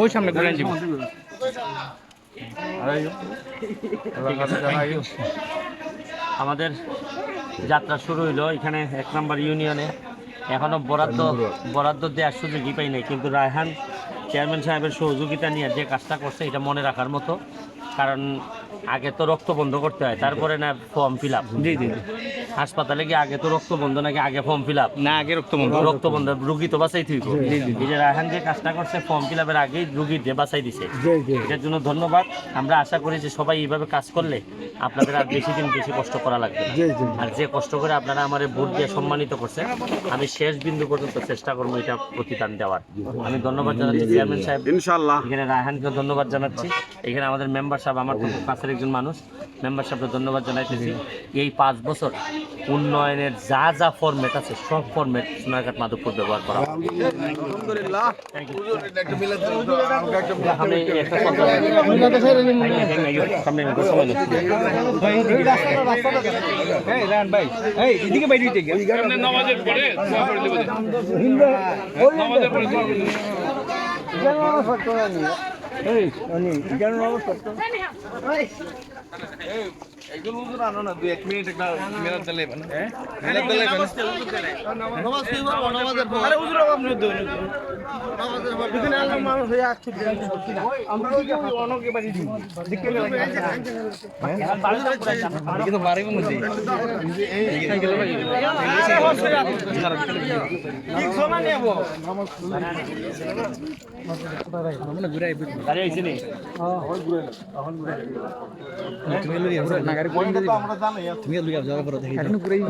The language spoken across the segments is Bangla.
ওই সামনে ঘুরে দিব। আমাদের যাত্রা শুরু হইলো এখানে 1 নম্বর ইউনিয়নে। এখনো বরাদ্দ দেওয়ার সুযোগই পাই নাই, কিন্তু রায়হান চেয়ারম্যান সাহেবের সহযোগিতা নিয়ে যে কাজটা করছে এটা মনে রাখার মতো। কারণ আগে তো রক্ত বন্ধ করতে হয়, তারপরে না ফর্ম ফিল আপ। জি জি, হাসপাতালে গিয়ে আগে তো রক্ত বন্ধ নাকি আগে ফর্ম ফিল আপ না, আগে রক্ত বন্ধ রুগী তো বাঁচাই তুই। এই যে রায়হান যে কাজটা করছে ফর্ম ফিল আপের আগেই রুগীর যে বাঁচাই দিছে, এটার জন্য ধন্যবাদ। আমরা আশা করি যে সবাই এইভাবে কাজ করলে আপনাদের আর বেশি দিন বেশি কষ্ট করা লাগবে না। আর যে কষ্ট করে আপনারা আমার ভোট দিয়ে সম্মানিত করছে, আমি শেষ বিন্দু পর্যন্ত চেষ্টা করবো এটা প্রতিদান দেওয়ার। আমি ধন্যবাদ জানাচ্ছি চেয়ারম্যান সাহেব, ইনশাআল্লাহ এখানে রায়হানকে ধন্যবাদ জানাচ্ছি। এখানে আমাদের মেম্বার সাহেব আমার খুব কাছের একজন মানুষ, মেম্বার সাহেবকে ধন্যবাদ জানাইতেছি। এই 5 বছর উন্নয়নের যা যা ফরম্যাট আছে সব ফরম্যাট সোনারঘাট মাধবপুর ব্যবহার করা।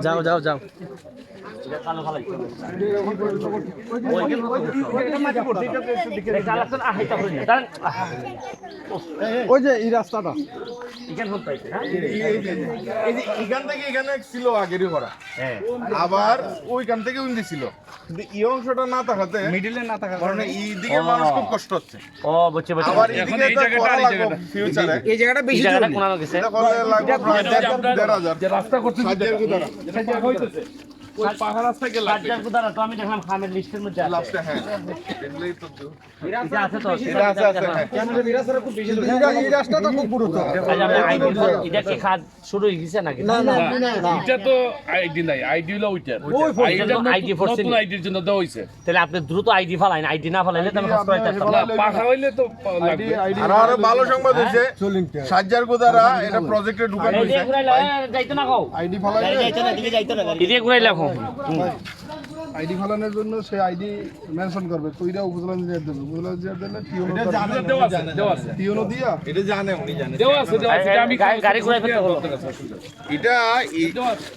যাও যাও যাও ওই যে এই রাস্তাটা এখান থেকে এখানে ছিল আগেরই করা, আবার ওইখান থেকে উন্দি ছিল, কিন্তু এই অংশটা না থাকাতে মিডিলে না থাকার কারণে এই দিকে মানুষ খুব কষ্ট হচ্ছে। ও বুঝছি বুঝছি। আবার এদিকে তো করা লাগবে ফিউচারে, এই জায়গাটা বেশি জায়গাটা কোন গেছে এটা করলে লাগবে প্রায় 1,500 যে রাস্তা করতে সাজের গুদারা সেটা হইতেছে ওই পাহাড় রাস্তা গেল সাজ্জার গুদারা তো আমি দেখলাম খামের লিস্টের মধ্যে আছে। লাস্টে হ্যাঁ এগুলাই তো এটা আছে তো এটা আছে হ্যাঁ ক্যামেরা বিরাসরা খুব বেশি এই রাস্তা তো খুব গুরুত্ব। এটা কি কাজ শুরু হয়ে গেছে নাকি? না এটা তো আইডি নাই, আইডি হলো ওইটার আইডি ফোর্স নতুন আইডির জন্য দেওয়া হইছে। তাহলে আপনি দ্রুত আইডি ফালাইন, আইডি না ফালাইলে তো আমি কাজ করাইতে পারতাম না। পাখা হইলে তো লাগবে। আর আরো ভালো সংবাদ হইছে সাজ্জার গুদারা এটা প্রজেক্টে ঢুকানো এই হইছে। দিয়ে ঘুরাইলে যাইতো না কও, আইডি ফালাইলে এই দিয়ে ঘুরাইলে কও। আইডি ফালানোর জন্য সে আইডি মেনশন করবে, কইরা উপজেলা ইঞ্জিনিয়ার দেবে, উপজেলা ইঞ্জিনিয়ার দিলে টিওনো দেওয়া আছে টিওনো দিয়া এটা জানে উনি জানে দেওয়া আছে এটা আমি গাড়ি ঘুরাই ফেলতে হবে। এটা দেওয়া আছে।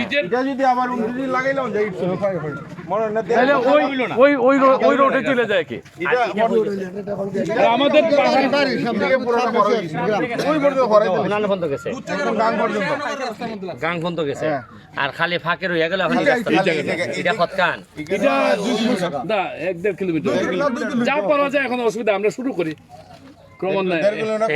এটা যদি আবার 29 লাগাইলাম যাই মনে না তাহলে ওই রোডে চলে যায় কি এটা আমাদের পাহাড় থেকে পুরোটা বড় হইছে ওই পর্যন্ত ভরাই দিল নালে ফোন তো গেছে, গাং পর্যন্ত গাং ফোন তো গেছে, আর খালি ফাঁকে রইয়া গেল। এখন এটা কতকান এটা 200 না 1.5 কিলোমিটার যা পারা যায়, এখন অসুবিধা আমরা শুরু করি ক্রমান্বয়ে।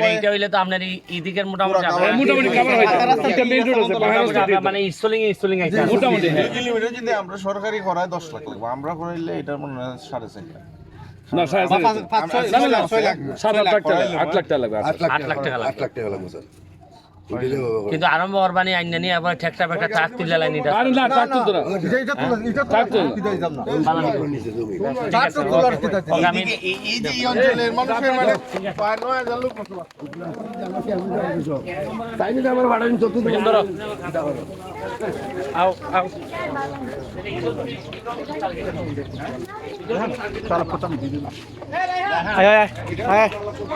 এইটা হইলে তো আপনার এই দিকের মোটামুটি মোটামুটি কভার হয়ে যায়। এটা মেইন রোড আছে, পাহাড় রাস্তা মানে স্টলিং আইছে মোটামুটি 2 কিলোমিটার যদি আমরা সরকারি করায় 10 লাখ লাগবে, আমরা করাইলে এটার মনে হয় 4.5 লাখ না 6.5 না 7 লাখ 8 লাখ টাকা লাগবে। 8 লাখ টাকা লাগবে। কিন্তু আরম্ভ অরবানি আইন নিয়ে আবার ঠেকটা বেটা ট্রাক তুলে লাইন এটা আরে না ট্রাক তো না এটা তো এটা ট্রাক তো আমি এই যে এই অঞ্চলের মানুষের মানে 9,000 লোক বসবাস তাইনি আমার ভাড়া নিতে তো ধরো আও আয় আয় আয়